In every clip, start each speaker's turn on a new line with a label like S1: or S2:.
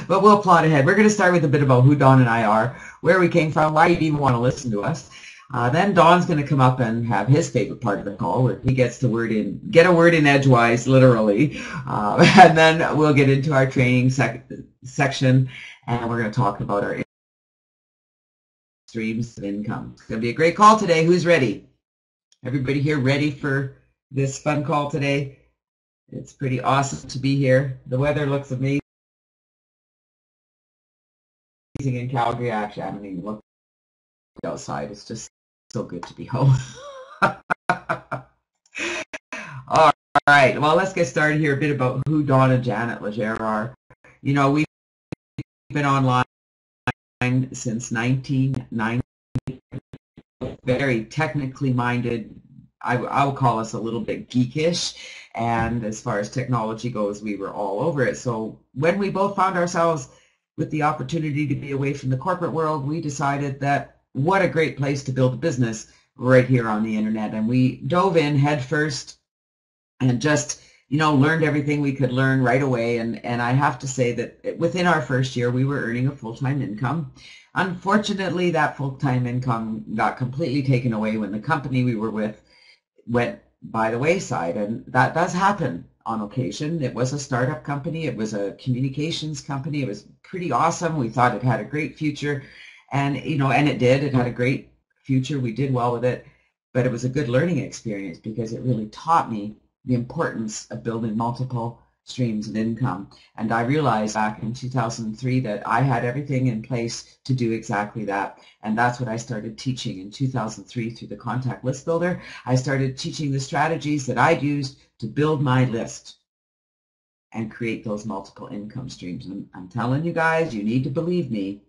S1: But we'll plot ahead. We're going to start with a bit about who Don and I are, where we came from, why you'd even want to listen to us. Then Don's going to come up and have his favorite part of the call, where he gets the word in, get a word in edgewise, literally. And then we'll get into our training section, and we're going to talk about our streams of income. It's going to be a great call today. Who's ready? Everybody here ready for this fun call today? It's pretty awesome to be here. The weather looks amazing in Calgary. Actually, I haven't even looked outside. It's just so good to be home. All right. Well, let's get started here. A bit about who Don and Janet Legere are. You know, we've been online since 1990. Very technically minded. I would call us a little bit geekish, and as far as technology goes, we were all over it. So when we both found ourselves with the opportunity to be away from the corporate world, we decided that what a great place to build a business right here on the internet. And we dove in head first and just, you know, learned everything we could learn right away. And I have to say that within our first year, we were earning a full-time income. Unfortunately, that full-time income got completely taken away when the company we were with went by the wayside, and that does happen on occasion. It was a startup company. It was a communications company. It was pretty awesome. We thought it had a great future, and you know, and it did. It had a great future. We did well with it, but it was a good learning experience because it really taught me the importance of building multiple streams of income. And I realized back in 2003 that I had everything in place to do exactly that. And that's what I started teaching in 2003 through the Contact List Builder. I started teaching the strategies that I'd used to build my list and create those multiple income streams. And I'm telling you guys, you need to believe me.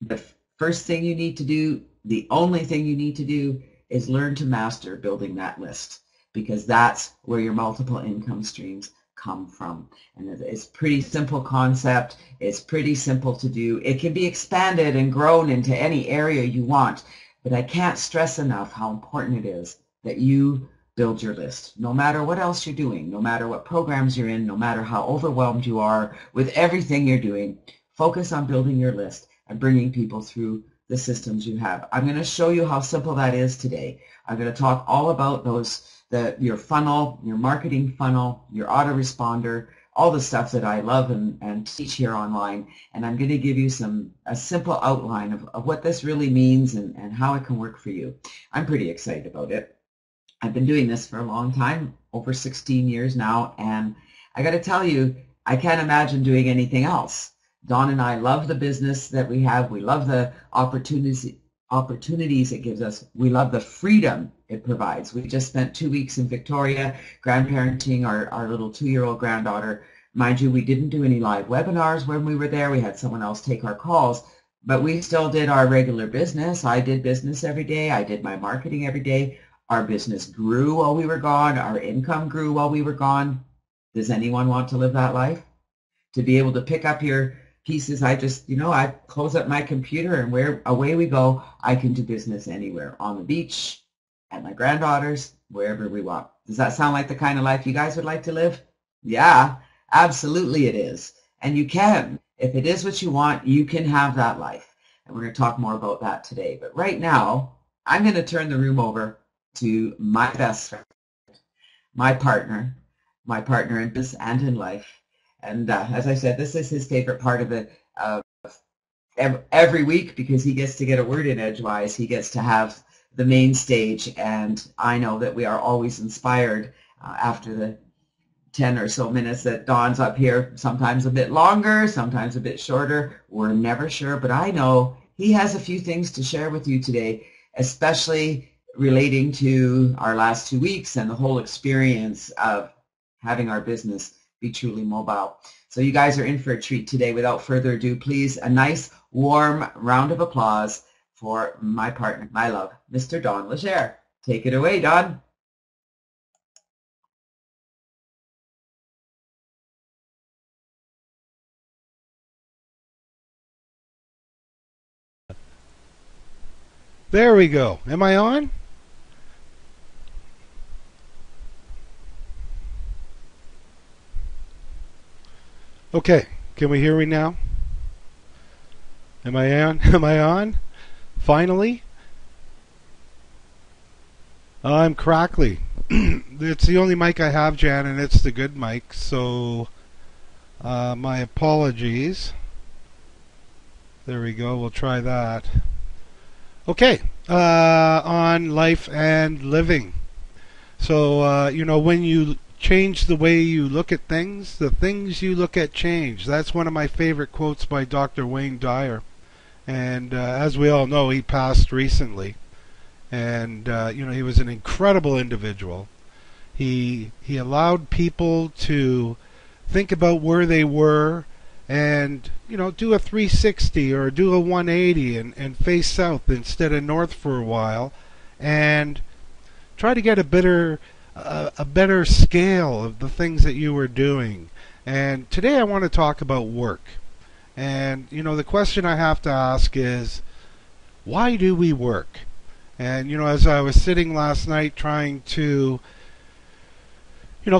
S1: The first thing you need to do, the only thing you need to do, is learn to master building that list, because that's where your multiple income streams come from. And it's a pretty simple concept. It's pretty simple to do. It can be expanded and grown into any area you want, but I can't stress enough how important it is that you build your list. No matter what else you're doing, no matter what programs you're in, no matter how overwhelmed you are with everything you're doing, focus on building your list and bringing people through the systems you have. I'm going to show you how simple that is today. I'm going to talk all about your funnel, your marketing funnel, your autoresponder, all the stuff that I love and teach here online. And I'm going to give you a simple outline of what this really means and how it can work for you. I'm pretty excited about it. I've been doing this for a long time, over 16 years now, and I got to tell you, I can't imagine doing anything else. Don and I love the business that we have. We love the opportunities it gives us. We love the freedom it provides. We just spent 2 weeks in Victoria grandparenting our little 2-year-old granddaughter. Mind you, we didn't do any live webinars when we were there. We had someone else take our calls, but we still did our regular business. I did business every day. I did my marketing every day. Our business grew while we were gone. Our income grew while we were gone. Does anyone want to live that life? To be able to pick up your pieces, I close up my computer and away we go. I can do business anywhere, on the beach, at my granddaughter's, wherever we want. Does that sound like the kind of life you guys would like to live? Yeah, absolutely it is. And you can. If it is what you want, you can have that life. And we're going to talk more about that today. But right now, I'm going to turn the room over to my best friend, my partner in business and in life. And as I said, this is his favorite part of it every week, because he gets to get a word in edgewise. He gets to have the main stage, and I know that we are always inspired after the 10 or so minutes that Don's up here, sometimes a bit longer, sometimes a bit shorter. We're never sure, but I know he has a few things to share with you today, especially relating to our last 2 weeks and the whole experience of having our business be truly mobile. So you guys are in for a treat today. Without further ado, please, a nice warm round of applause for my partner, my love, Mr. Don Legere. Take it away, Don.
S2: There we go. Am I on? Okay, Can we hear me now? Am I on? Am I on? Finally? I'm crackly. It's the only mic I have, Jan, and it's the good mic, so my apologies. There we go. We'll try that. Okay. On life and living. So, when you change the way you look at things, the things you look at change. That's one of my favorite quotes by Dr. Wayne Dyer. And as we all know, he passed recently. And, he was an incredible individual. He allowed people to think about where they were and, do a 360 or do a 180 and face south instead of north for a while and try to get a better scale of the things that you were doing. And today I want to talk about work. And, the question I have to ask is, why do we work? And, as I was sitting last night trying to,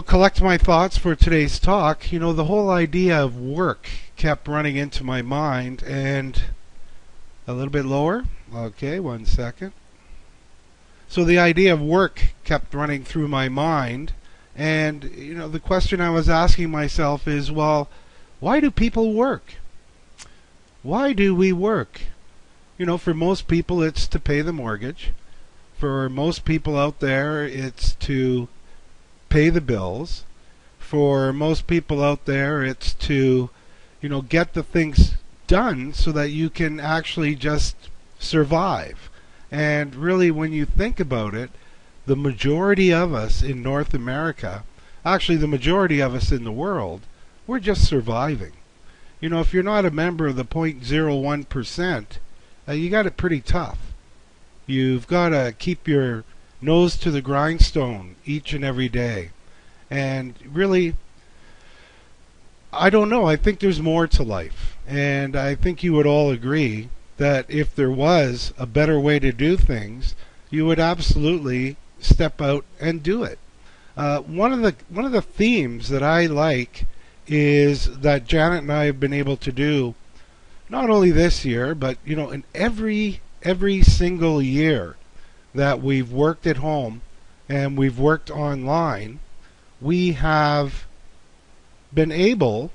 S2: collect my thoughts for today's talk, the whole idea of work kept running into my mind. And a little bit lower. Okay, 1 second. So the idea of work kept running through my mind, and the question I was asking myself is, well, why do people work? Why do we work? For most people it's to pay the mortgage. For most people out there it's to pay the bills. For most people out there it's to, get the things done so that you can actually just survive. And really, when you think about it, the majority of us in North America, actually the majority of us in the world, we're just surviving. If you're not a member of the 0.01%, you got it pretty tough. You've got to keep your nose to the grindstone each and every day. And really, I don't know. I think there's more to life. And I think you would all agree that if there was a better way to do things, you would absolutely step out and do it. One of the themes that I like is that Janet and I have been able to do, not only this year, but in every single year that we've worked at home and we've worked online, we have been able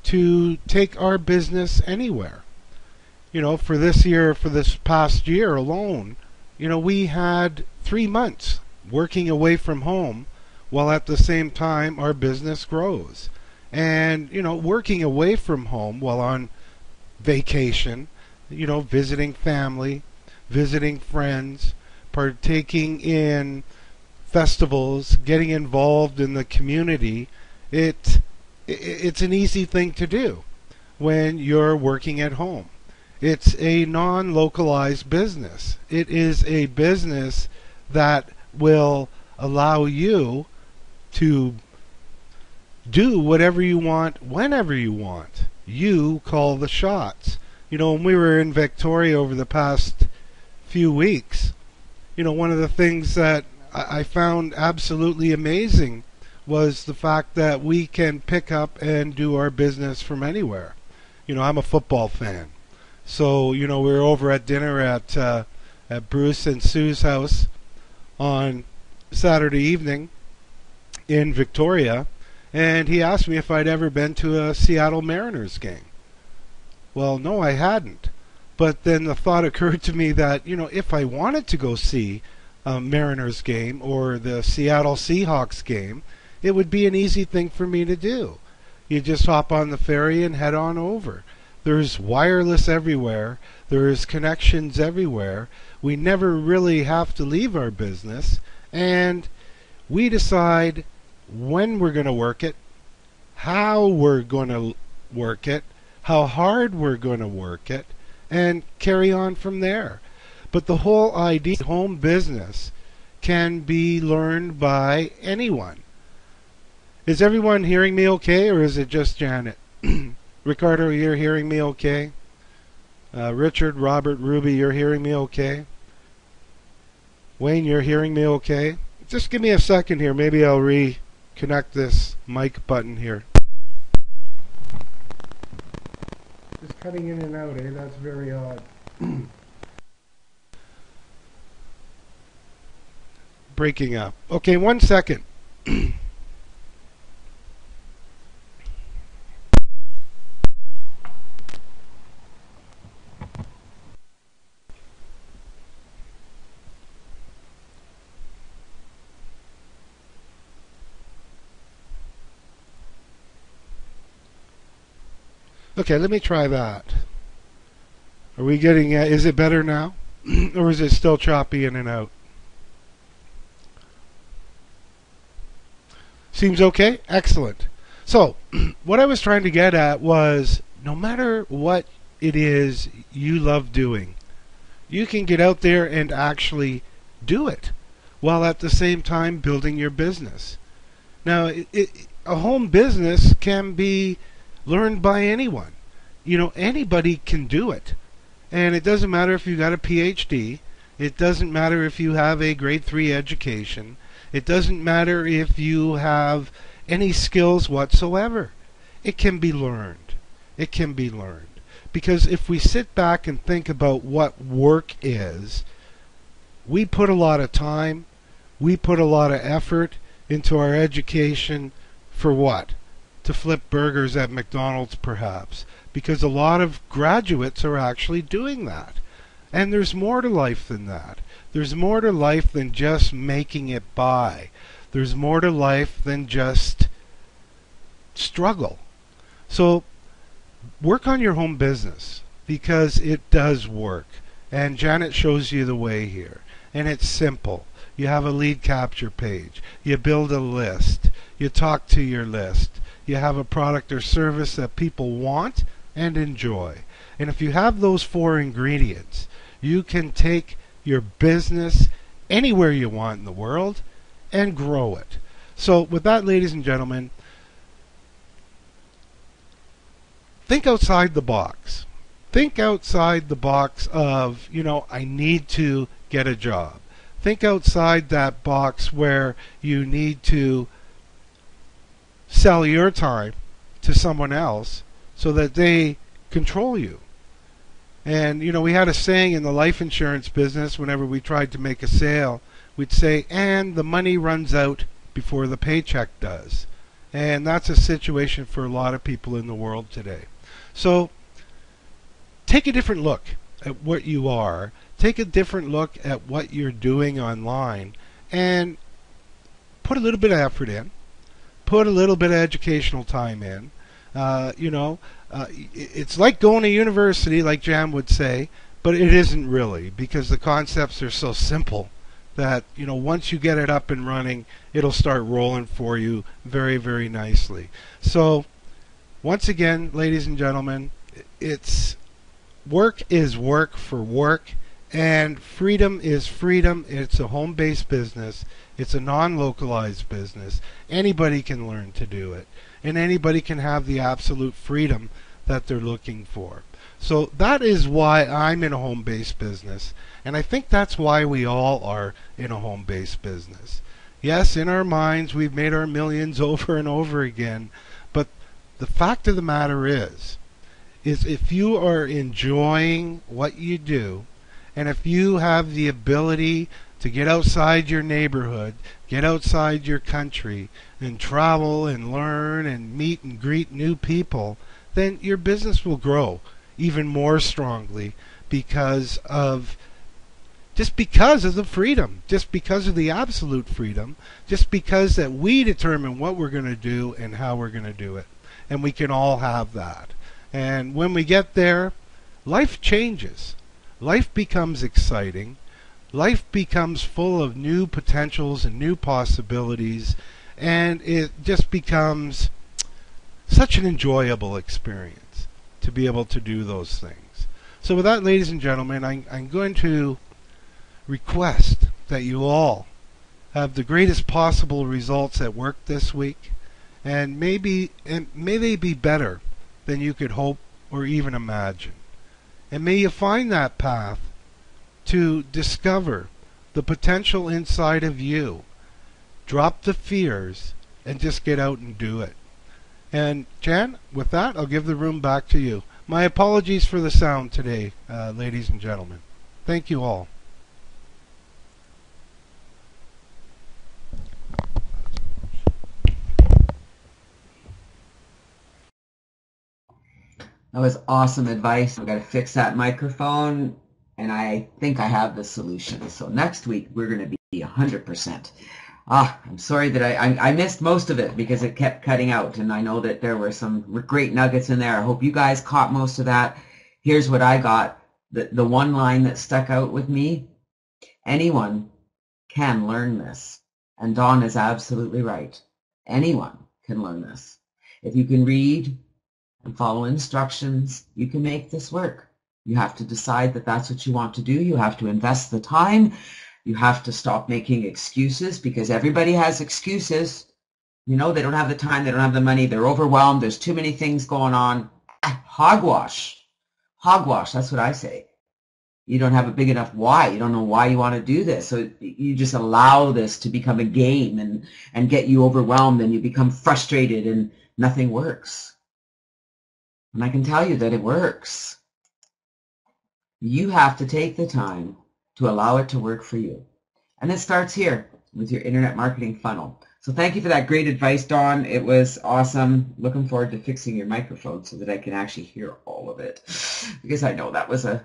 S2: to take our business anywhere. For this year, for this past year alone, we had 3 months working away from home while at the same time our business grows. And, working away from home while on vacation, visiting family, visiting friends, partaking in festivals, getting involved in the community, it's an easy thing to do when you're working at home. It's a non-localized business. It is a business that will allow you to do whatever you want, whenever you want. You call the shots. When we were in Victoria over the past few weeks, one of the things that I found absolutely amazing was the fact that we can pick up and do our business from anywhere. I'm a football fan. So, we were over at dinner at Bruce and Sue's house on Saturday evening in Victoria, and he asked me if I'd ever been to a Seattle Mariners game. Well, no, I hadn't. But then the thought occurred to me that, if I wanted to go see a Mariners game or the Seattle Seahawks game, it would be an easy thing for me to do. You just hop on the ferry and head on over. There's wireless everywhere. There's connections everywhere. We never really have to leave our business. And we decide when we're going to work it, how we're going to work it, how hard we're going to work it, and carry on from there. But the whole idea of home business can be learned by anyone. Is everyone hearing me okay, or is it just Janet? Ricardo, you're hearing me okay? Richard, Robert, Ruby, you're hearing me okay? Wayne, you're hearing me okay? Just give me a second here. Maybe I'll reconnect this mic button here. Just cutting in and out, eh? That's very odd. Breaking up. Okay, 1 second. Okay, let me try that. Are we getting, is it better now? Or is it still choppy in and out? Seems okay? Excellent. So, what I was trying to get at was no matter what it is you love doing, you can get out there and actually do it while at the same time building your business. Now, a home business can be learned by anyone. You know, anybody can do it. And it doesn't matter if you got a PhD. It doesn't matter if you have a grade 3 education. It doesn't matter if you have any skills whatsoever. It can be learned. It can be learned. Because if we sit back and think about what work is, we put a lot of time, we put a lot of effort into our education for what? To flip burgers at McDonald's perhaps. Because a lot of graduates are actually doing that. And there's more to life than that. There's more to life than just making it by. There's more to life than just struggle. So work on your home business because it does work. And Janet shows you the way here. And it's simple. You have a lead capture page. You build a list. You talk to your list. You have a product or service that people want and enjoy. And if you have those 4 ingredients, you can take your business anywhere you want in the world and grow it. So with that, ladies and gentlemen, think outside the box. Think outside the box of, I need to get a job. Think outside that box where you need to sell your time to someone else so that they control you. And, we had a saying in the life insurance business whenever we tried to make a sale, we'd say, and the money runs out before the paycheck does. And that's a situation for a lot of people in the world today. So take a different look at what you are. Take a different look at what you're doing online and put a little bit of effort in. Put a little bit of educational time in. It's like going to university, like Jam would say, but it isn't really, because the concepts are so simple that, once you get it up and running, it'll start rolling for you very, very nicely. So, once again, ladies and gentlemen, work is work for work, and freedom is freedom. It's a home-based business. It's a non-localized business. Anybody can learn to do it. And anybody can have the absolute freedom that they're looking for. So that is why I'm in a home-based business. And I think that's why we all are in a home-based business. Yes, in our minds, we've made our millions over and over again. But the fact of the matter is if you are enjoying what you do, and if you have the ability to get outside your neighborhood, get outside your country, and travel and learn and meet and greet new people, then your business will grow even more strongly because of the freedom, just because of the absolute freedom, just because that we determine what we're going to do and how we're going to do it. And we can all have that. And when we get there, life changes. Life becomes exciting. Life becomes full of new potentials and new possibilities, and it just becomes such an enjoyable experience to be able to do those things. So with that, ladies and gentlemen, I'm going to request that you all have the greatest possible results at work this week, and may they be better than you could hope or even imagine. And may you find that path to discover the potential inside of you. Drop the fears and just get out and do it. And Jan, with that, I'll give the room back to you. My apologies for the sound today, ladies and gentlemen. Thank you all.
S1: That was awesome advice. I've got to fix that microphone, and I think I have the solution. So next week, we're going to be 100%. I'm sorry that I missed most of it because it kept cutting out, and I know that there were some great nuggets in there. I hope you guys caught most of that. Here's what I got. The one line that stuck out with me: anyone can learn this. And Dawn is absolutely right. Anyone can learn this. If you can read and follow instructions, you can make this work. You have to decide that that's what you want to do. You have to invest the time. You have to stop making excuses, because everybody has excuses. You know, they don't have the time, they don't have the money, they're overwhelmed, there's too many things going on. Hogwash. Hogwash, that's what I say. You don't have a big enough why. You don't know why you want to do this. So you just allow this to become a game and get you overwhelmed, and you become frustrated and nothing works. And I can tell you that it works. You have to take the time to allow it to work for you. And it starts here with your internet marketing funnel. So thank you for that great advice, Dawn. It was awesome. Looking forward to fixing your microphone so that I can actually hear all of it, because I know that was a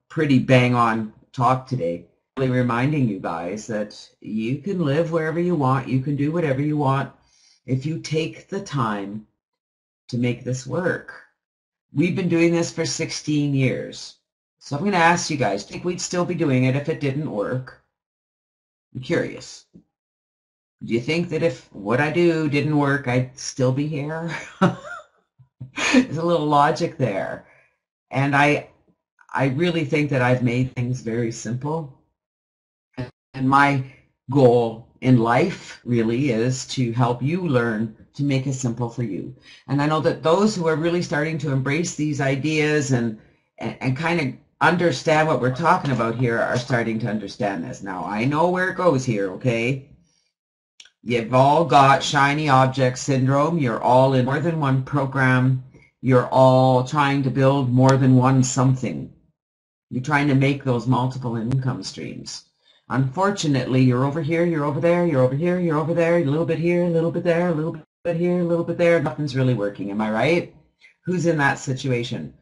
S1: pretty bang-on talk today. Really reminding you guys that you can live wherever you want. You can do whatever you want if you take the time to make this work. We've been doing this for 16 years. So I'm going to ask you guys, do you think we'd still be doing it if it didn't work? I'm curious. Do you think that if what I do didn't work, I'd still be here? There's a little logic there. And I really think that I've made things very simple. And my goal in life really is to help you learn to make it simple for you. And I know that those who are really starting to embrace these ideas and kind of understand what we're talking about here are starting to understand this. Now, I know where it goes here, okay? You've all got shiny object syndrome. You're all in more than one program. You're all trying to build more than one something. You're trying to make those multiple income streams. Unfortunately, you're over here, you're over there, you're over here, you're over there, a little bit here, a little bit there, a little bit here, a little bit there. Nothing's really working. Am I right? Who's in that situation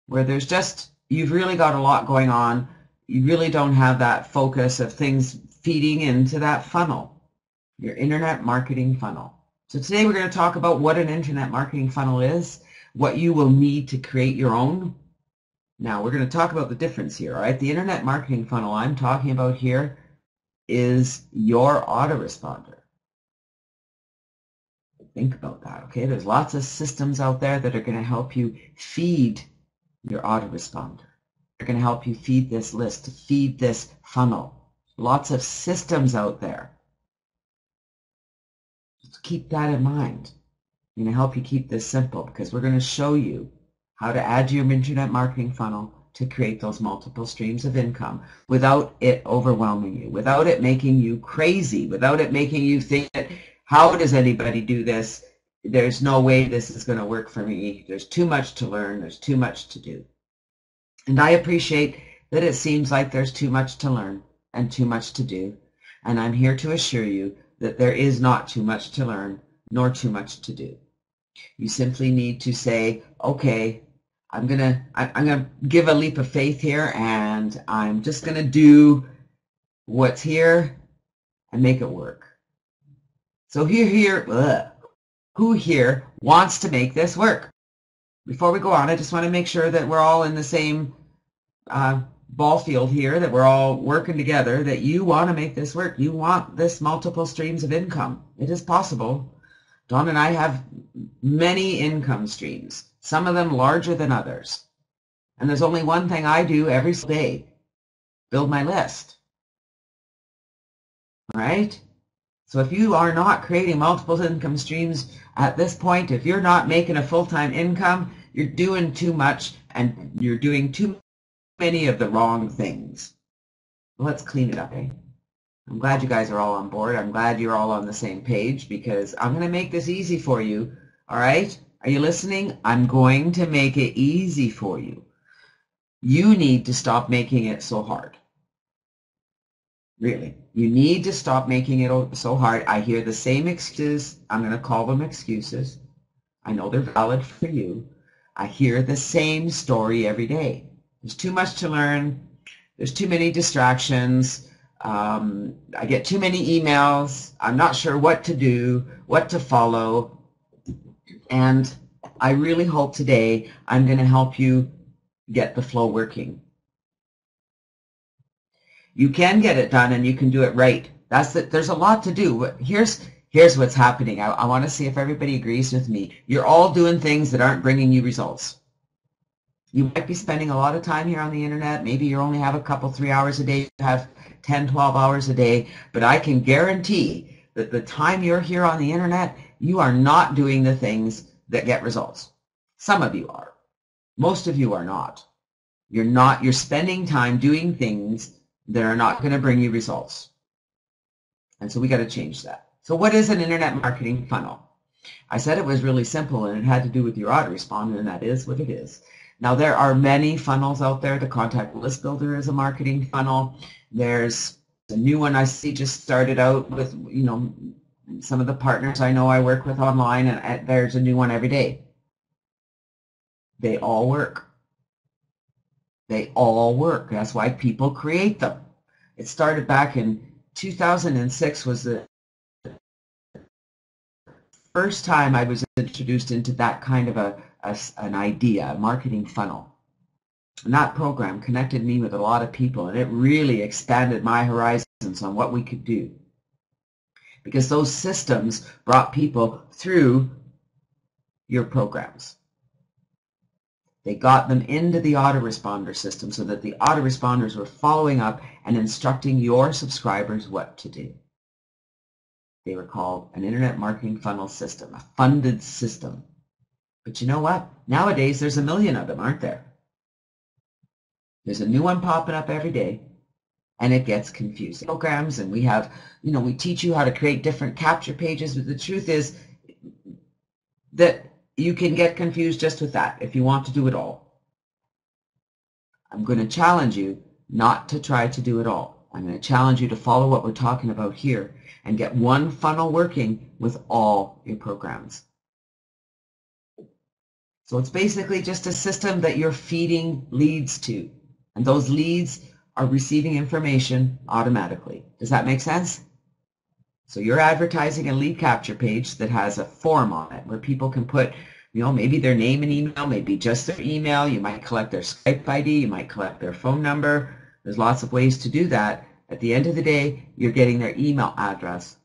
S1: where there's just, you've really got a lot going on. You really don't have that focus of things feeding into that funnel, your internet marketing funnel. So today we're going to talk about what an internet marketing funnel is, what you will need to create your own. Now we're going to talk about the difference here, all right? The internet marketing funnel I'm talking about here is your autoresponder. Think about that, okay? There's lots of systems out there that are going to help you feed your autoresponder. They're going to help you feed this list, feed this funnel. Lots of systems out there. Just keep that in mind. I'm going to help you keep this simple, because we're going to show you how to add to your internet marketing funnel to create those multiple streams of income without it overwhelming you, without it making you crazy, without it making you think that, how does anybody do this? There's no way this is going to work for me. There's too much to learn. There's too much to do. And I appreciate that it seems like there's too much to learn and too much to do. And I'm here to assure you that there is not too much to learn nor too much to do. You simply need to say, okay, I'm gonna give a leap of faith here, and I'm just gonna do what's here and make it work. So who here wants to make this work? Before we go on, I just want to make sure that we're all in the same ball field here, that we're all working together, that you want to make this work. You want this multiple streams of income. It is possible. Dawn and I have many income streams, some of them larger than others. And there's only one thing I do every day: build my list. All right? So if you are not creating multiple income streams at this point, if you're not making a full-time income, you're doing too much and you're doing too many of the wrong things. Let's clean it up, eh? I'm glad you guys are all on board. I'm glad you're all on the same page, because I'm going to make this easy for you, all right? Are you listening? I'm going to make it easy for you. You need to stop making it so hard. Really. You need to stop making it so hard. I hear the same excuses. I'm going to call them excuses. I know they're valid for you. I hear the same story every day. There's too much to learn. There's too many distractions. I get too many emails. I'm not sure what to do, what to follow. And I really hope today I'm going to help you get the flow working. You can get it done and you can do it right. There's a lot to do. Here's what's happening. I want to see if everybody agrees with me. You're all doing things that aren't bringing you results. You might be spending a lot of time here on the internet. Maybe you only have a couple, 3 hours a day. You have 10, 12 hours a day. But I can guarantee that the time you're here on the internet, you are not doing the things that get results. Some of you are. Most of you are not. You're spending time doing things that are not going to bring you results. And so we got to change that. So what is an internet marketing funnel? I said it was really simple and it had to do with your autoresponder, and that is what it is. Now there are many funnels out there. The contact list builder is a marketing funnel. There's a new one I see just started out with, some of the partners I know I work with online, and there's a new one every day. They all work. They all work. That's why people create them. It started back in 2006 was the first time I was introduced into that kind of an idea, a marketing funnel. And that program connected me with a lot of people, and it really expanded my horizons on what we could do. Because those systems brought people through your programs. They got them into the autoresponder system so that the autoresponders were following up and instructing your subscribers what to do. They were called an internet marketing funnel system, a funded system. But you know what? Nowadays, there's a million of them, aren't there? There's a new one popping up every day, and it gets confusing. Programs, and we have, we teach you how to create different capture pages, but the truth is that you can get confused just with that if you want to do it all. I'm going to challenge you not to try to do it all. I'm going to challenge you to follow what we're talking about here and get one funnel working with all your programs. So it's basically just a system that you're feeding leads to, and those leads are receiving information automatically. Does that make sense? So you're advertising a lead capture page that has a form on it where people can put, maybe their name and email, maybe just their email. You might collect their Skype ID. You might collect their phone number. There's lots of ways to do that. At the end of the day, you're getting their email address.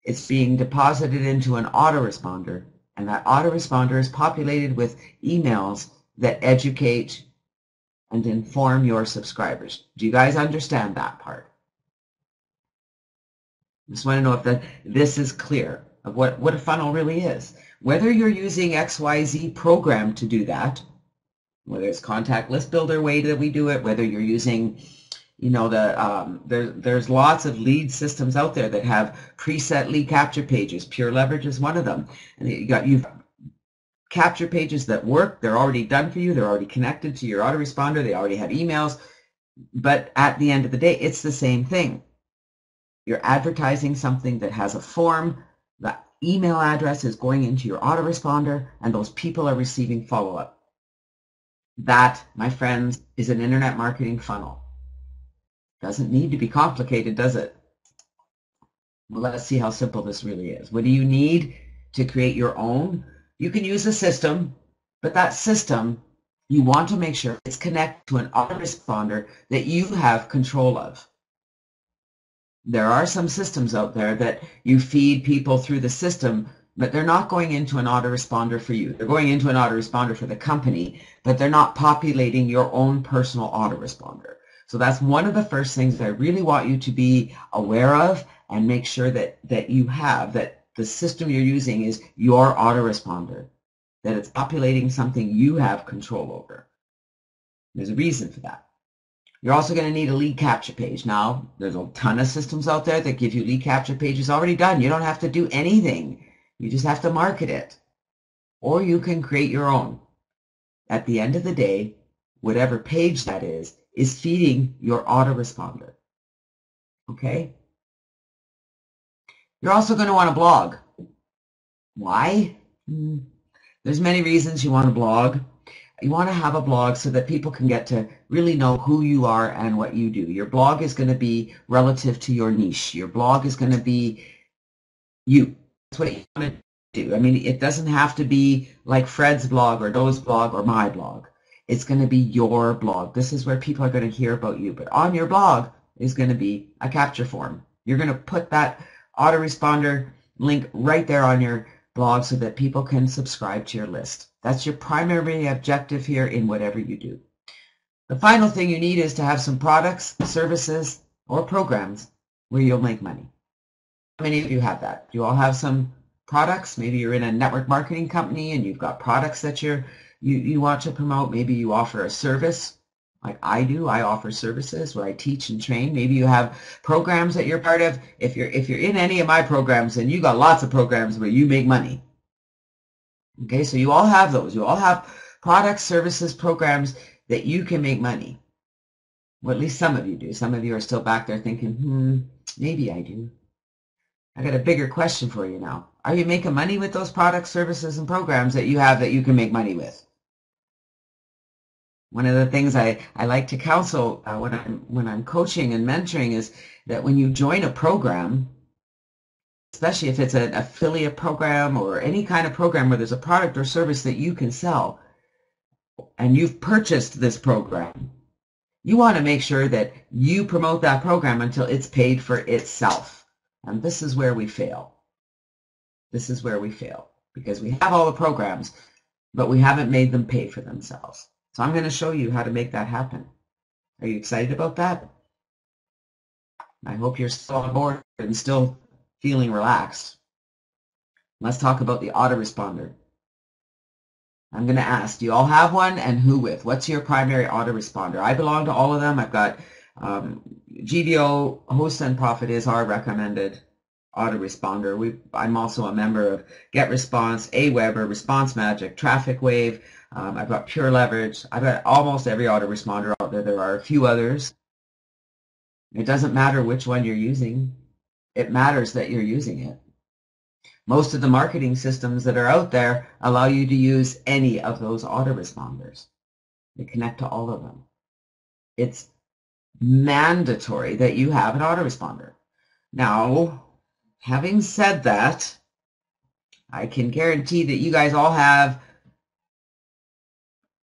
S1: It's being deposited into an autoresponder, and that autoresponder is populated with emails that educate and inform your subscribers. Do you guys understand that part? I just want to know if this is clear of what a funnel really is. Whether you're using XYZ program to do that, whether it's contact list builder way that we do it, whether you're using, there's lots of lead systems out there that have preset lead capture pages. Pure Leverage is one of them. And you've capture pages that work. They're already done for you. They're already connected to your autoresponder. They already have emails. But at the end of the day, it's the same thing. You're advertising something that has a form. The email address is going into your autoresponder, and those people are receiving follow-up. That, my friends, is an internet marketing funnel. Doesn't need to be complicated, does it? Well, let's see how simple this really is. What do you need to create your own? You can use a system, but that system, you want to make sure it's connected to an autoresponder that you have control of. There are some systems out there that you feed people through the system, but they're not going into an autoresponder for you. They're going into an autoresponder for the company, but they're not populating your own personal autoresponder. So that's one of the first things that I really want you to be aware of and make sure that you have, that the system you're using is your autoresponder, that it's populating something you have control over. There's a reason for that. You're also going to need a lead capture page. Now, there's a ton of systems out there that give you lead capture pages already done. You don't have to do anything. You just have to market it. or you can create your own. At the end of the day, whatever page that is feeding your autoresponder. Okay? You're also going to want to blog. Why? There's many reasons you want to blog. You want to have a blog so that people can get to really know who you are and what you do. Your blog is going to be relative to your niche. Your blog is going to be you. That's what you want to do. I mean, it doesn't have to be like Fred's blog or Doe's blog or my blog. It's going to be your blog. This is where people are going to hear about you. But on your blog is going to be a capture form. You're going to put that autoresponder link right there on your blog so that people can subscribe to your list. That's your primary objective here in whatever you do. The final thing you need is to have some products, services, or programs where you'll make money. How many of you have that? Do you all have some products? Maybe you're in a network marketing company and you've got products that you want to promote. Maybe you offer a service like I do. I offer services where I teach and train. Maybe you have programs that you're part of. If you're in any of my programs, then you got lots of programs where you make money. Okay, so you all have those. You all have products, services, programs that you can make money. Well, at least some of you do. Some of you are still back there thinking, maybe I do. I got a bigger question for you now. Are you making money with those products, services, and programs that you have that you can make money with? One of the things I like to counsel when I'm coaching and mentoring is that when you join a program, especially if it's an affiliate program or any kind of program where there's a product or service that you can sell, and you've purchased this program, you want to make sure that you promote that program until it's paid for itself. And this is where we fail. This is where we fail because we have all the programs, but we haven't made them pay for themselves. So I'm going to show you how to make that happen. Are you excited about that? I hope you're still on board and still feeling relaxed. Let's talk about the autoresponder. I'm going to ask, do you all have one and who with? What's your primary autoresponder? I belong to all of them. I've got GVO, Host and Profit is our recommended autoresponder. I'm also a member of GetResponse, Aweber, Response Magic, Traffic Wave. I've got Pure Leverage. I've got almost every autoresponder out there. There are a few others. It doesn't matter which one you're using. It matters that you're using it. Most of the marketing systems that are out there allow you to use any of those autoresponders. They connect to all of them. It's mandatory that you have an autoresponder. Now, having said that, I can guarantee that you guys all have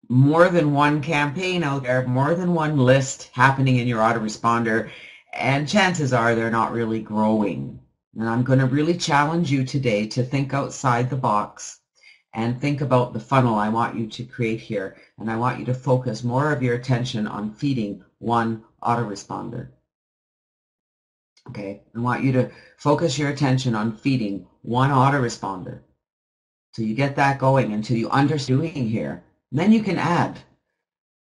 S1: more than one campaign out there, more than one list happening in your autoresponder, and chances are they're not really growing. And I'm going to really challenge you today to think outside the box and think about the funnel I want you to create here. And I want you to focus more of your attention on feeding one autoresponder. Okay, I want you to focus your attention on feeding one autoresponder. So you get that going until you understand what you're doing here. And then you can add.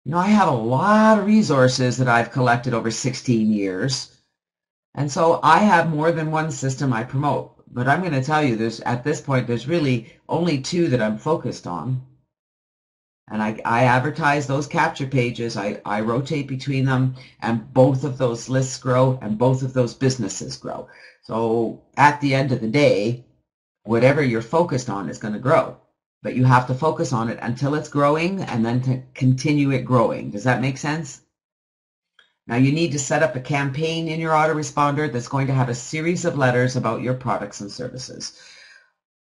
S1: You know, I have a lot of resources that I've collected over 16 years. And so I have more than one system I promote. But I'm going to tell you, at this point, there's really only two that I'm focused on. And I advertise those capture pages. I rotate between them, and both of those lists grow, and both of those businesses grow. So at the end of the day, whatever you're focused on is going to grow. But you have to focus on it until it's growing and then to continue it growing. Does that make sense? Now you need to set up a campaign in your autoresponder that's going to have a series of letters about your products and services.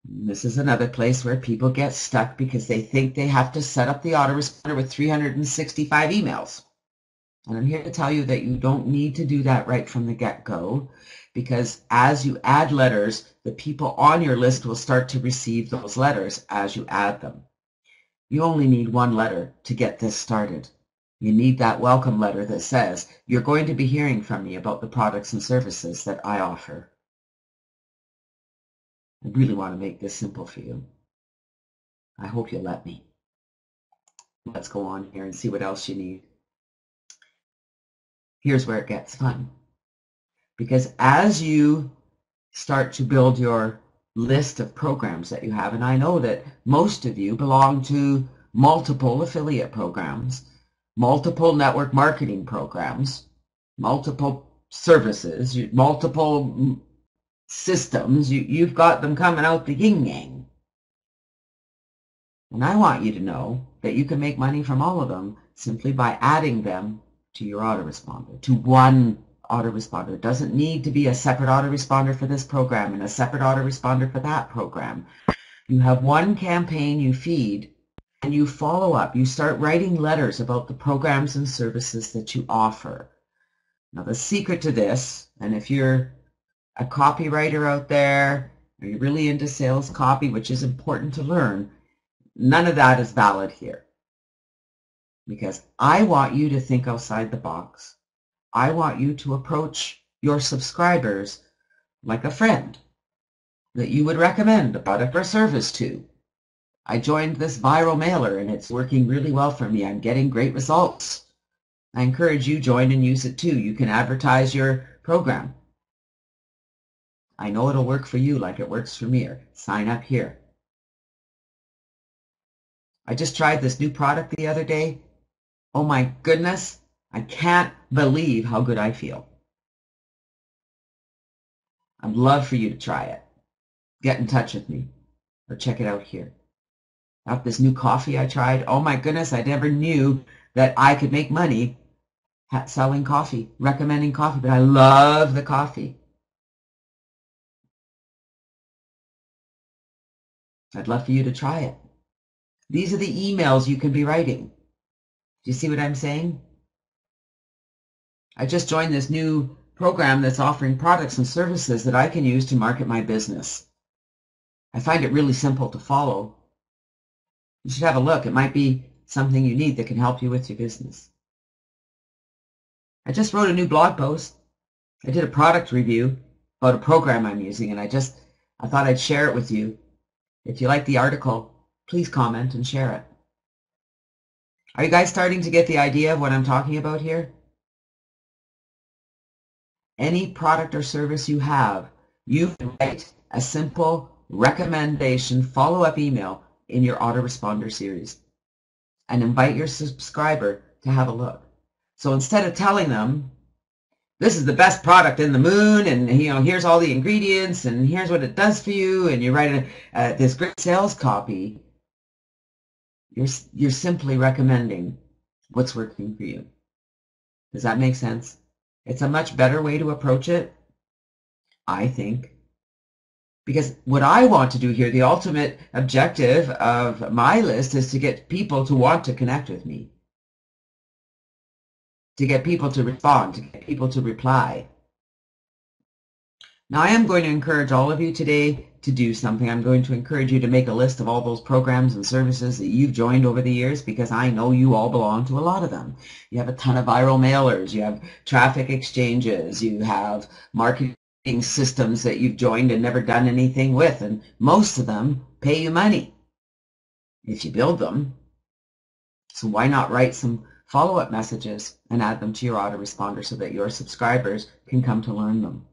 S1: This is another place where people get stuck because they think they have to set up the autoresponder with 365 emails. And I'm here to tell you that you don't need to do that right from the get-go, because as you add letters, the people on your list will start to receive those letters as you add them. You only need one letter to get this started. You need that welcome letter that says, you're going to be hearing from me about the products and services that I offer. I really want to make this simple for you. I hope you'll let me. Let's go on here and see what else you need. Here's where it gets fun. Because as you start to build your list of programs that you have, and I know that most of you belong to multiple affiliate programs, multiple network marketing programs, multiple services, multiple systems. You've got them coming out the yin-yang. And I want you to know that you can make money from all of them simply by adding them to your autoresponder, to one autoresponder. It doesn't need to be a separate autoresponder for this program and a separate autoresponder for that program. You have one campaign you feed, and you follow up. You start writing letters about the programs and services that you offer. Now, the secret to this, and if you're a copywriter out there, or you're really into sales copy, which is important to learn, none of that is valid here. Because I want you to think outside the box. I want you to approach your subscribers like a friend that you would recommend a product or service to. I joined this viral mailer and it's working really well for me. I'm getting great results. I encourage you to join and use it too. You can advertise your program. I know it'll work for you like it works for me. Sign up here. I just tried this new product the other day. Oh my goodness, I can't believe how good I feel. I'd love for you to try it. Get in touch with me or check it out here. Got this new coffee I tried. Oh my goodness, I never knew that I could make money selling coffee, recommending coffee, but I love the coffee. I'd love for you to try it. These are the emails you can be writing. Do you see what I'm saying? I just joined this new program that's offering products and services that I can use to market my business. I find it really simple to follow. You should have a look. It might be something you need that can help you with your business. I just wrote a new blog post. I did a product review about a program I'm using, and I thought I'd share it with you. If you like the article, please comment and share it. Are you guys starting to get the idea of what I'm talking about here? Any product or service you have, you can write a simple recommendation follow-up email in your autoresponder series and invite your subscriber to have a look. So instead of telling them, this is the best product in the moon, and here's all the ingredients, and here's what it does for you, and you write this great sales copy, you're simply recommending what's working for you. Does that make sense? It's a much better way to approach it, I think. Because what I want to do here, the ultimate objective of my list, is to get people to want to connect with me, to get people to respond, to get people to reply. Now, I am going to encourage all of you today to do something. I'm going to encourage you to make a list of all those programs and services that you've joined over the years, because I know you all belong to a lot of them. You have a ton of viral mailers, you have traffic exchanges, you have marketing systems that you've joined and never done anything with, and most of them pay you money if you build them. So why not write some follow-up messages and add them to your autoresponder so that your subscribers can come to learn them?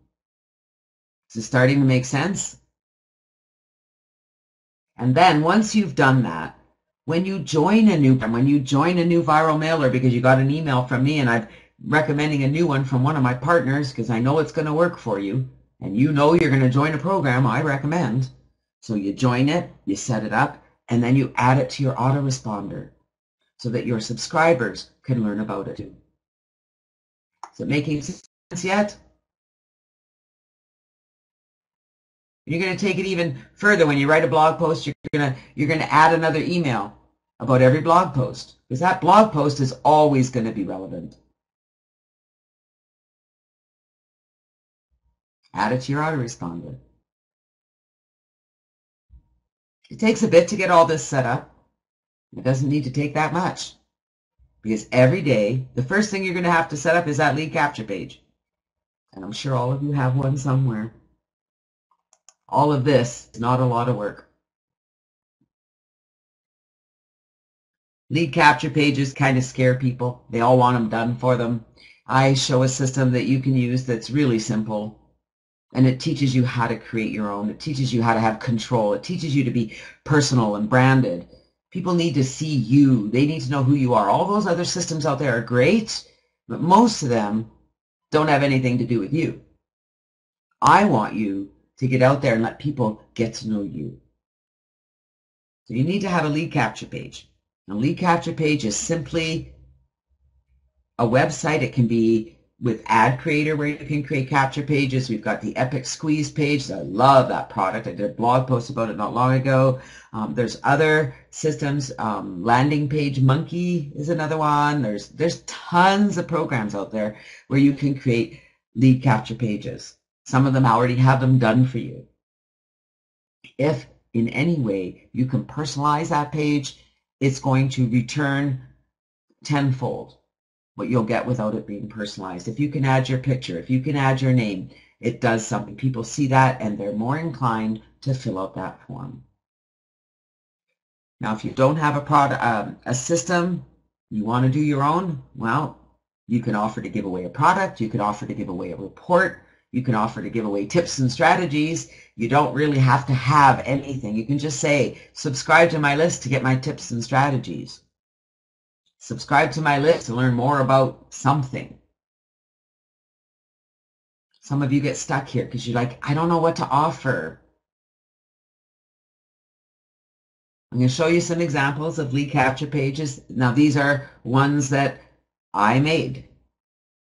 S1: Is it starting to make sense? And then once you've done that, when you join a new viral mailer because you got an email from me and I'm recommending a new one from one of my partners because I know it's going to work for you, and you know you're going to join a program I recommend, so you join it, you set it up, and then you add it to your autoresponder so that your subscribers can learn about it too. Is it making sense yet? You're going to take it even further. When you write a blog post, you're going to add another email about every blog post, because that blog post is always going to be relevant. Add it to your autoresponder. It takes a bit to get all this set up. It doesn't need to take that much, because every day, the first thing you're going to have to set up is that lead capture page. And I'm sure all of you have one somewhere. All of this is not a lot of work. Lead capture pages kind of scare people. They all want them done for them. I show a system that you can use that's really simple. And it teaches you how to create your own. It teaches you how to have control. It teaches you to be personal and branded. People need to see you. They need to know who you are. All those other systems out there are great, but most of them don't have anything to do with you. I want you to get out there and let people get to know you. So you need to have a lead capture page. A lead capture page is simply a website. It can be with Ad Creator where you can create capture pages. We've got the Epic Squeeze page. I love that product. I did a blog post about it not long ago. There's other systems. Landing Page Monkey is another one. There's tons of programs out there where you can create lead capture pages. Some of them already have them done for you. If in any way you can personalize that page, it's going to return tenfold what you'll get without it being personalized. If you can add your picture, if you can add your name, it does something. People see that and they're more inclined to fill out that form. Now, if you don't have a system, you want to do your own, well, you can offer to give away a product, you could offer to give away a report, you can offer to give away tips and strategies. You don't really have to have anything. You can just say, subscribe to my list to get my tips and strategies. Subscribe to my list to learn more about something. Some of you get stuck here because you're like, I don't know what to offer. I'm going to show you some examples of lead capture pages. Now, these are ones that I made.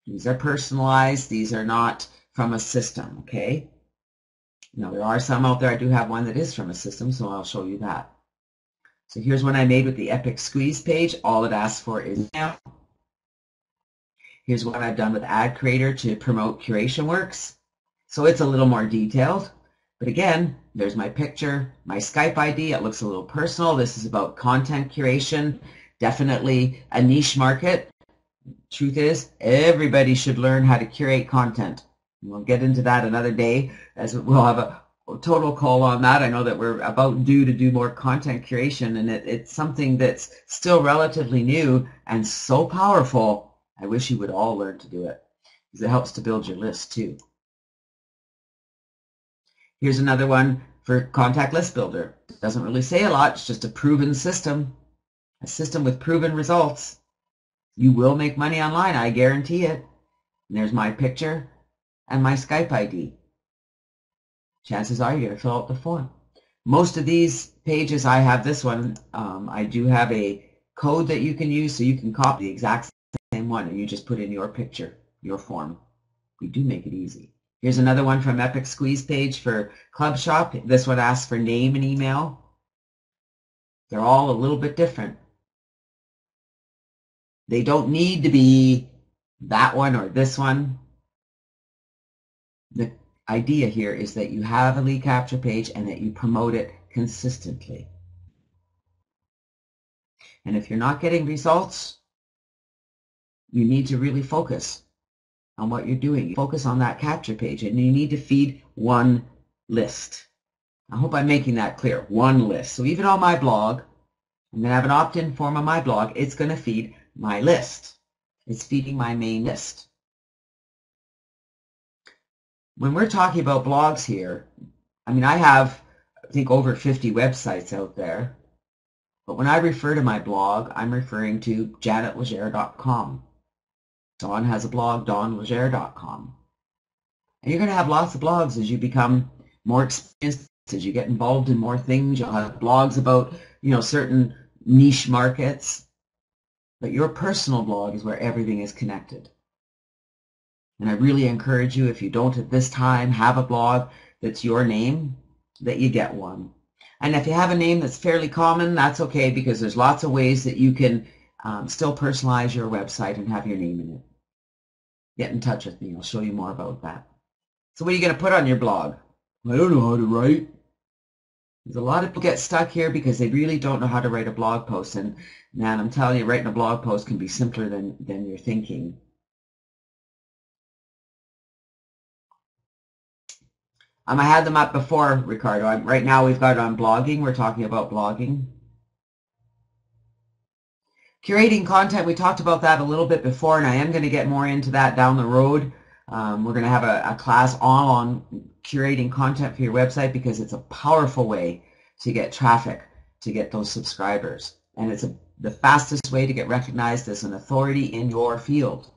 S1: These are personalized. These are not from a system, okay? Now, there are some out there. I do have one that is from a system, so I'll show you that. So here's one I made with the Epic Squeeze page. All it asks for is email. Here's what I've done with Ad Creator to promote Curation Works. So it's a little more detailed. But again, there's my picture, my Skype ID. It looks a little personal. This is about content curation. Definitely a niche market. Truth is, everybody should learn how to curate content. We'll get into that another day, as we'll have a total call on that. I know that we're about due to do more content curation, and it's something that's still relatively new and so powerful. I wish you would all learn to do it, because it helps to build your list too. Here's another one for Contact List Builder. It doesn't really say a lot. It's just a proven system, a system with proven results. You will make money online, I guarantee it. And there's my picture and my Skype ID. Chances are you're going to fill out the form. Most of these pages, I have this one. I do have a code that you can use, so you can copy the exact same one, and you just put in your picture, your form. We do make it easy. Here's another one from Epic Squeeze page for Club Shop. This one asks for name and email. They're all a little bit different. They don't need to be that one or this one. The idea here is that you have a lead capture page and that you promote it consistently. And if you're not getting results, you need to really focus on what you're doing. Focus on that capture page, and you need to feed one list. I hope I'm making that clear. One list. So even on my blog, I'm going to have an opt-in form on my blog. It's going to feed my list. It's feeding my main list. When we're talking about blogs here, I mean, I have, I think, over 50 websites out there. But when I refer to my blog, I'm referring to janetlegere.com. Dawn has a blog, dawnlegere.com. And you're going to have lots of blogs as you become more experienced, as you get involved in more things. You'll have blogs about, certain niche markets. But your personal blog is where everything is connected. And I really encourage you, if you don't at this time have a blog that's your name, that you get one. And if you have a name that's fairly common, that's okay, because there's lots of ways that you can still personalize your website and have your name in it. Get in touch with me. I'll show you more about that. So what are you going to put on your blog? I don't know how to write. There's a lot of people get stuck here because they really don't know how to write a blog post. And man, I'm telling you, writing a blog post can be simpler than you're thinking. I had them up before, Ricardo. Right now we've got it on blogging. We're talking about blogging. Curating content, we talked about that a little bit before, and I am going to get more into that down the road. We're going to have a class all on curating content for your website because it's a powerful way to get traffic, to get those subscribers. And it's the fastest way to get recognized as an authority in your field.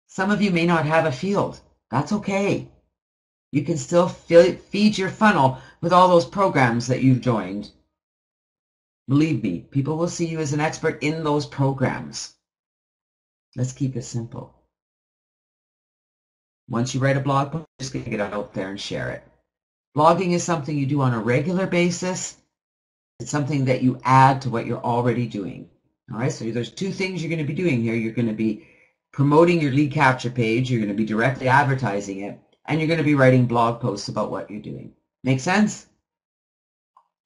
S1: Some of you may not have a field. That's okay. You can still feed your funnel with all those programs that you've joined. Believe me, people will see you as an expert in those programs. Let's keep it simple. Once you write a blog post, just get it out there and share it. Blogging is something you do on a regular basis. It's something that you add to what you're already doing. All right, so there's two things you're going to be doing here. You're going to be promoting your lead capture page. You're going to be directly advertising it. And you're going to be writing blog posts about what you're doing. Make sense?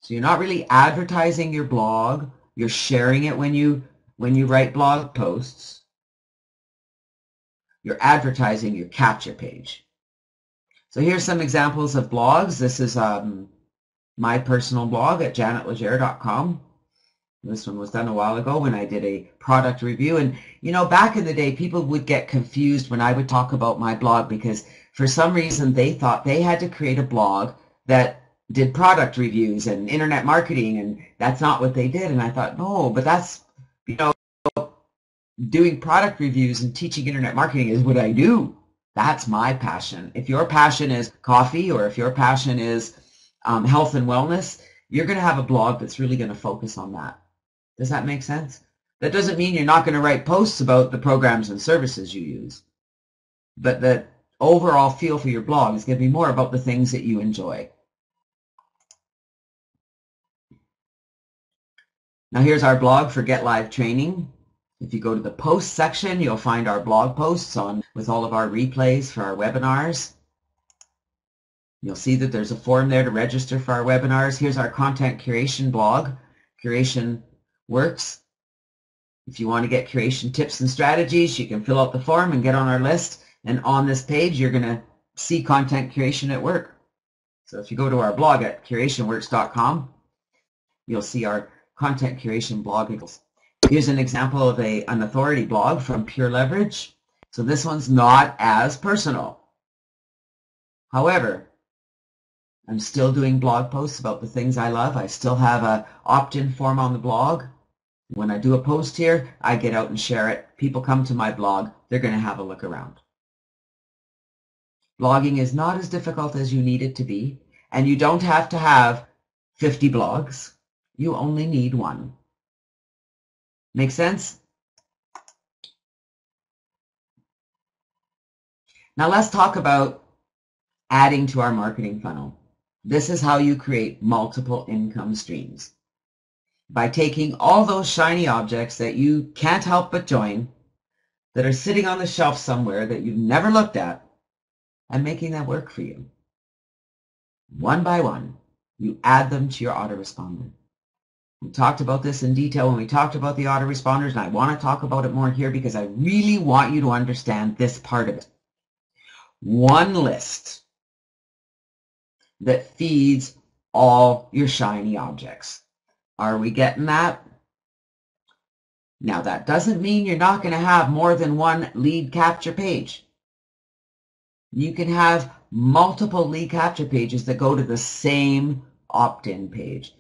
S1: So you're not really advertising your blog. You're sharing it when you write blog posts. You're advertising your capture page. So here's some examples of blogs. This is my personal blog at janetlegere.com. This one was done a while ago when I did a product review. And, you know, back in the day, people would get confused when I would talk about my blog because for some reason they thought they had to create a blog that did product reviews and internet marketing, and that's not what they did. And I thought, no, but that's, you know, doing product reviews and teaching internet marketing is what I do. That's my passion. If your passion is coffee or if your passion is health and wellness, you're going to have a blog that's really going to focus on that. Does that make sense? That doesn't mean you're not going to write posts about the programs and services you use. But the overall feel for your blog is going to be more about the things that you enjoy. Now here's our blog for Get Live Training. If you go to the post section, you'll find our blog posts with all of our replays for our webinars. You'll see that there's a form there to register for our webinars. Here's our content curation blog, Curation Works. If you want to get curation tips and strategies, you can fill out the form and get on our list. And on this page, you're going to see content curation at work. So if you go to our blog at curationworks.com, you'll see our content curation blog. Here's an example of an authority blog from Pure Leverage. So this one's not as personal. However, I'm still doing blog posts about the things I love. I still have an opt-in form on the blog. When I do a post here, I get out and share it. People come to my blog. They're going to have a look around. Blogging is not as difficult as you need it to be, and you don't have to have 50 blogs. You only need one. Make sense? Now let's talk about adding to our marketing funnel. This is how you create multiple income streams. By taking all those shiny objects that you can't help but join, that are sitting on the shelf somewhere that you've never looked at, and making that work for you. One by one, you add them to your autoresponder. We talked about this in detail when we talked about the autoresponders, and I want to talk about it more here because I really want you to understand this part of it. One list that feeds all your shiny objects. Are we getting that? Now, that doesn't mean you're not going to have more than one lead capture page. You can have multiple lead capture pages that go to the same opt-in page.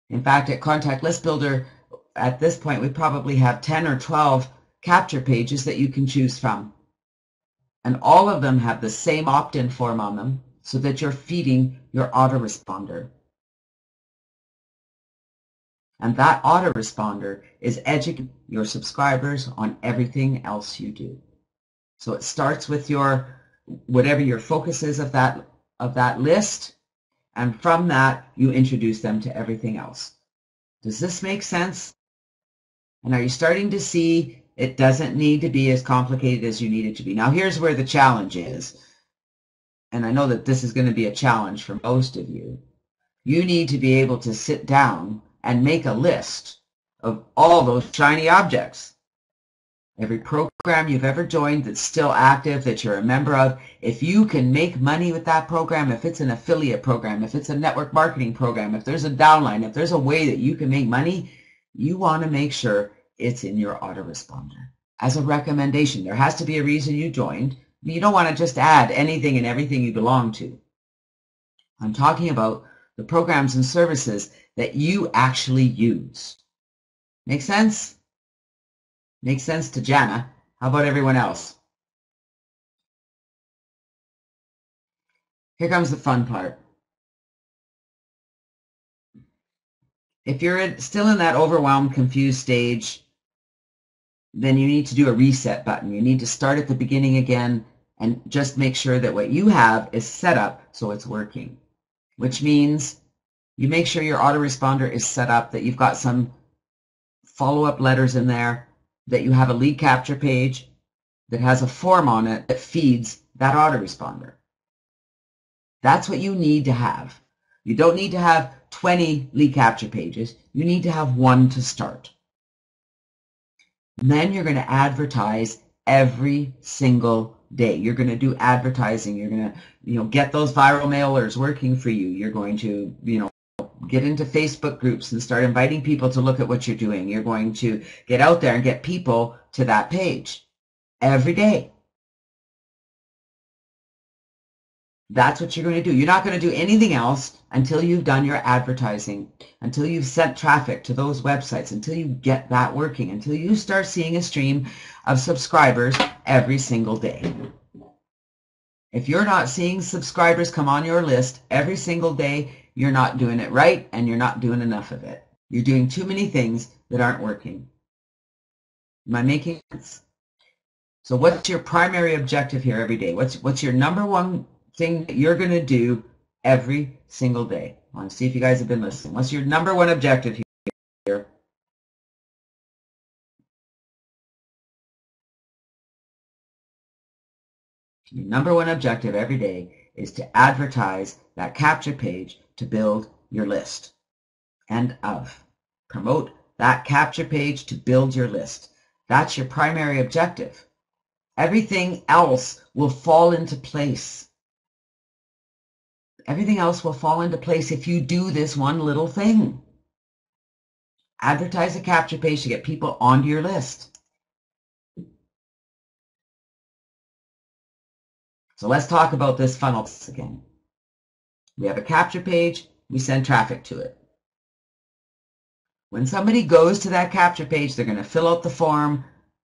S1: In fact, at Contact List Builder, at this point, we probably have 10 or 12 capture pages that you can choose from. And all of them have the same opt-in form on them so that you're feeding your autoresponder. And that autoresponder is educating your subscribers on everything else you do. So it starts with whatever your focus is of that list, and from that you introduce them to everything else. Does this make sense? And are you starting to see it doesn't need to be as complicated as you need it to be? Now here's where the challenge is, and I know that this is going to be a challenge for most of you. You need to be able to sit down and make a list of all those shiny objects. Every program you've ever joined that's still active, that you're a member of, if you can make money with that program, if it's an affiliate program, if it's a network marketing program, if there's a downline, if there's a way that you can make money, you want to make sure it's in your autoresponder. As a recommendation, there has to be a reason you joined. You don't want to just add anything and everything you belong to. I'm talking about the programs and services that you actually use. Make sense? Makes sense to Jana. How about everyone else? Here comes the fun part. If you're still in that overwhelmed, confused stage, then you need to do a reset button. You need to start at the beginning again and just make sure that what you have is set up so it's working, which means you make sure your autoresponder is set up, that you've got some follow-up letters in there, that you have a lead capture page that has a form on it that feeds that autoresponder. That's what you need to have. You don't need to have 20 lead capture pages. You need to have one to start. And then you're going to advertise every single day. You're going to do advertising. You're going to, get those viral mailers working for you. You're going to, get into Facebook groups and start inviting people to look at what you're doing. You're going to get out there and get people to that page every day. That's what you're going to do. You're not going to do anything else until you've done your advertising, until you've sent traffic to those websites, until you get that working, until you start seeing a stream of subscribers every single day. If you're not seeing subscribers come on your list every single day, you're not doing it right and you're not doing enough of it. You're doing too many things that aren't working. Am I making sense? So what's your primary objective here every day? What's your number one thing that you're going to do every single day? I want to see if you guys have been listening. What's your number one objective here? Your number one objective every day is to advertise that capture page to build your list. End of. Promote that capture page to build your list. That's your primary objective. Everything else will fall into place. Everything else will fall into place if you do this one little thing. Advertise a capture page to get people onto your list. So let's talk about this funnel again. We have a capture page, we send traffic to it. When somebody goes to that capture page, they're going to fill out the form,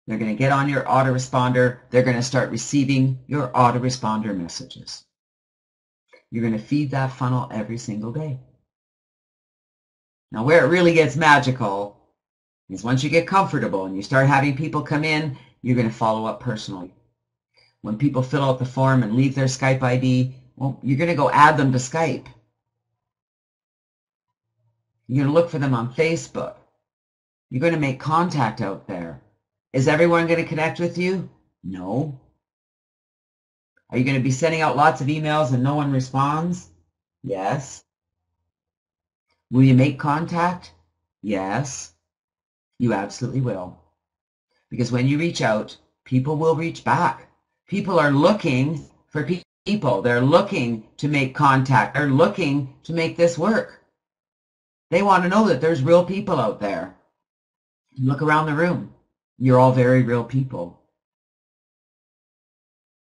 S1: they're going to get on your autoresponder, they're going to start receiving your autoresponder messages. You're going to feed that funnel every single day. Now, where it really gets magical is once you get comfortable and you start having people come in, you're going to follow up personally. When people fill out the form and leave their Skype ID, well, you're going to go add them to Skype. You're going to look for them on Facebook. You're going to make contact out there. Is everyone going to connect with you? No. Are you going to be sending out lots of emails and no one responds? Yes. Will you make contact? Yes. You absolutely will. Because when you reach out, people will reach back. People are looking for people. They're looking to make contact. They're looking to make this work. They want to know that there's real people out there. Look around the room. You're all very real people.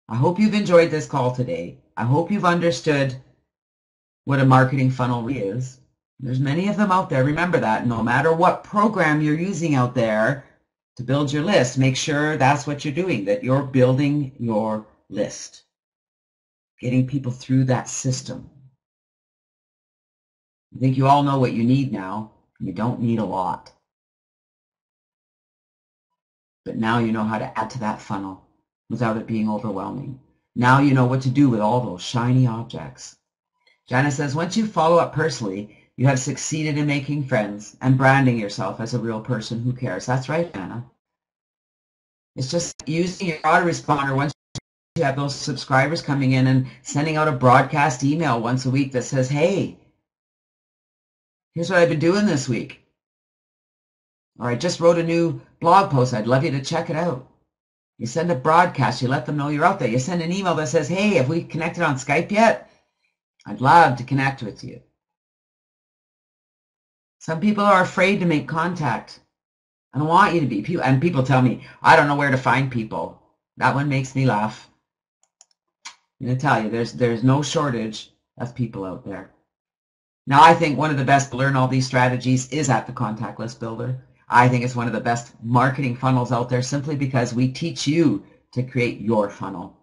S1: I hope you've enjoyed this call today. I hope you've understood what a marketing funnel really is. There's many of them out there. Remember that. No matter what program you're using out there to build your list, make sure that's what you're doing, that you're building your list, getting people through that system. I think you all know what you need now. You don't need a lot. But now you know how to add to that funnel without it being overwhelming. Now you know what to do with all those shiny objects. Jana says, once you follow up personally, you have succeeded in making friends and branding yourself as a real person who cares. That's right, Jana. It's just using your autoresponder once you have those subscribers coming in and sending out a broadcast email once a week that says, hey, here's what I've been doing this week. Or I just wrote a new blog post. I'd love you to check it out. You send a broadcast. You let them know you're out there. You send an email that says, hey, have we connected on Skype yet? I'd love to connect with you. Some people are afraid to make contact. I don't want you to be. And people tell me, I don't know where to find people. That one makes me laugh. I'm going to tell you, there's no shortage of people out there. Now, I think one of the best to learn all these strategies is at the Contact List Builder. I think it's one of the best marketing funnels out there simply because we teach you to create your funnel.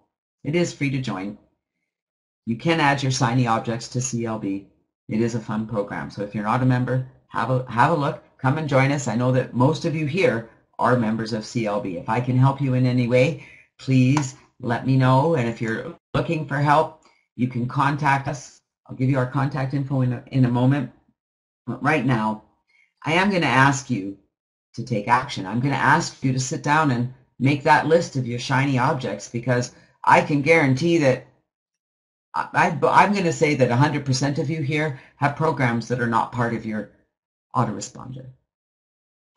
S1: It is free to join. You can add your shiny objects to CLB. It is a fun program. So if you're not a member, have a look. Come and join us. I know that most of you here are members of CLB. If I can help you in any way, please let me know. And if you're looking for help, you can contact us. I'll give you our contact info in a moment. But right now, I am going to ask you to take action. I'm going to ask you to sit down and make that list of your shiny objects, because I can guarantee that I'm going to say that 100% of you here have programs that are not part of your autoresponder.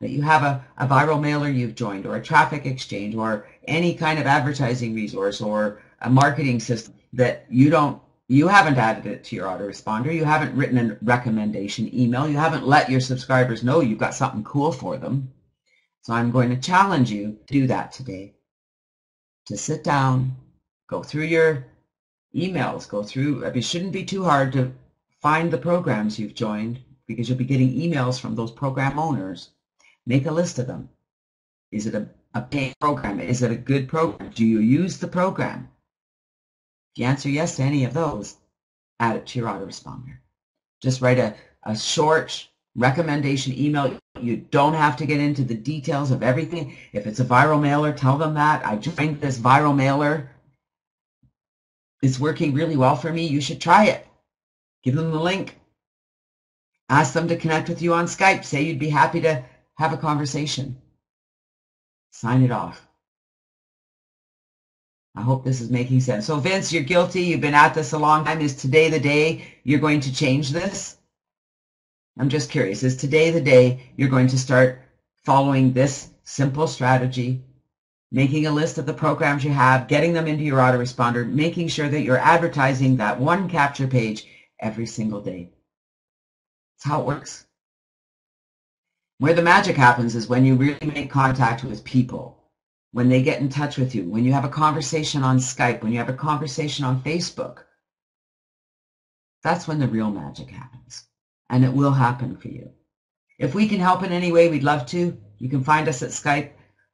S1: That you have a viral mailer you've joined, or a traffic exchange, or any kind of advertising resource, or a marketing system that you haven't added it to your autoresponder. You haven't written a recommendation email. You haven't let your subscribers know you've got something cool for them. So I'm going to challenge you to do that today. To sit down, go through your emails, it shouldn't be too hard to find the programs you've joined, because you'll be getting emails from those program owners. Make a list of them. Is it a paid program? Is it a good program? Do you use the program? If you answer yes to any of those, add it to your autoresponder. Just write a short recommendation email. You don't have to get into the details of everything. If it's a viral mailer, tell them that I joined this viral mailer. It's working really well for me. You should try it. Give them the link. Ask them to connect with you on Skype. Say you'd be happy to have a conversation. Sign it off. I hope this is making sense. So Vince, you're guilty. You've been at this a long time. Is today the day you're going to change this? I'm just curious. Is today the day you're going to start following this simple strategy, making a list of the programs you have, getting them into your autoresponder, making sure that you're advertising that one capture page every single day? That's how it works. Where the magic happens is when you really make contact with people, when they get in touch with you, when you have a conversation on Skype, when you have a conversation on Facebook. That's when the real magic happens, and it will happen for you. If we can help in any way, we'd love to. You can find us at Skype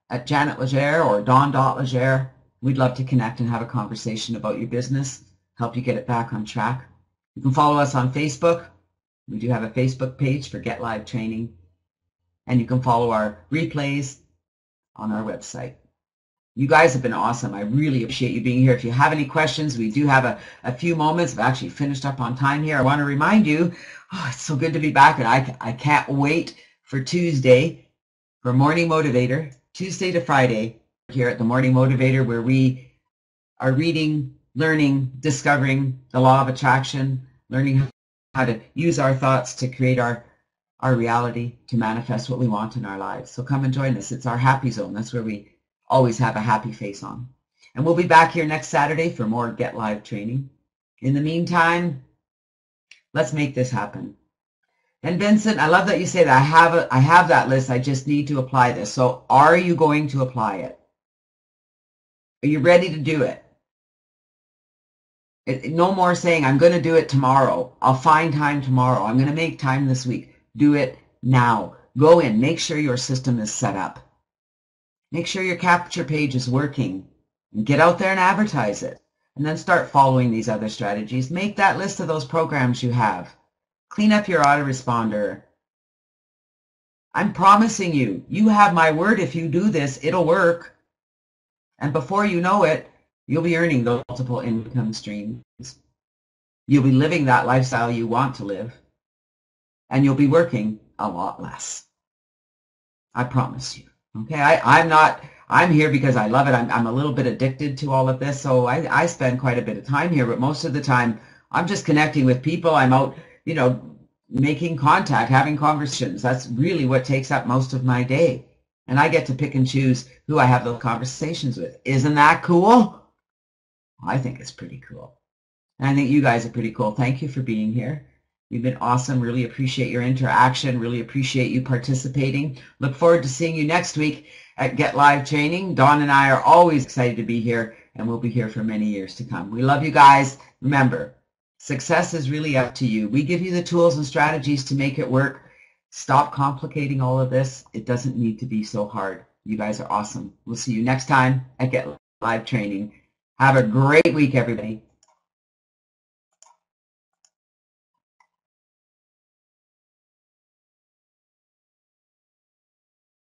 S1: at Janet Legere or Dawn.Legere. We'd love to connect and have a conversation about your business, help you get it back on track. You can follow us on Facebook. We do have a Facebook page for Get Live Training. And you can follow our replays on our website. You guys have been awesome. I really appreciate you being here. If you have any questions, we do have a few moments. I've actually finished up on time here. I want to remind you, it's so good to be back, and I can't wait for Tuesday for Morning Motivator, Tuesday to Friday here at the Morning Motivator, where we are reading, learning, discovering the law of attraction, learning how to use our thoughts to create our reality, to manifest what we want in our lives. So come and join us. It's our happy zone. That's where we always have a happy face on. And we'll be back here next Saturday for more Get Live training. In the meantime, let's make this happen. And Vincent, I love that you say that. I have that list. I just need to apply this. So are you going to apply it? Are you ready to do it? No more saying, I'm going to do it tomorrow. I'll find time tomorrow. I'm going to make time this week. Do it now. Go in. Make sure your system is set up. Make sure your capture page is working. And get out there and advertise it. And then start following these other strategies. Make that list of those programs you have. Clean up your autoresponder. I'm promising you, you have my word, if you do this, it'll work. And before you know it, you'll be earning those multiple income streams. You'll be living that lifestyle you want to live. And you'll be working a lot less. I promise you. Okay, I'm here because I love it. I'm a little bit addicted to all of this, so I spend quite a bit of time here, but most of the time I'm just connecting with people. I'm out, making contact, having conversations. That's really what takes up most of my day. And I get to pick and choose who I have those conversations with. Isn't that cool? I think it's pretty cool. And I think you guys are pretty cool. Thank you for being here. You've been awesome. Really appreciate your interaction. Really appreciate you participating. Look forward to seeing you next week at Get Live Training. Dawn and I are always excited to be here, and we'll be here for many years to come. We love you guys. Remember, Success is really up to you. We give you the tools and strategies to make it work. Stop complicating all of this. It doesn't need to be so hard. You guys are awesome. We'll see you next time at Get Live Training. Have a great week, everybody.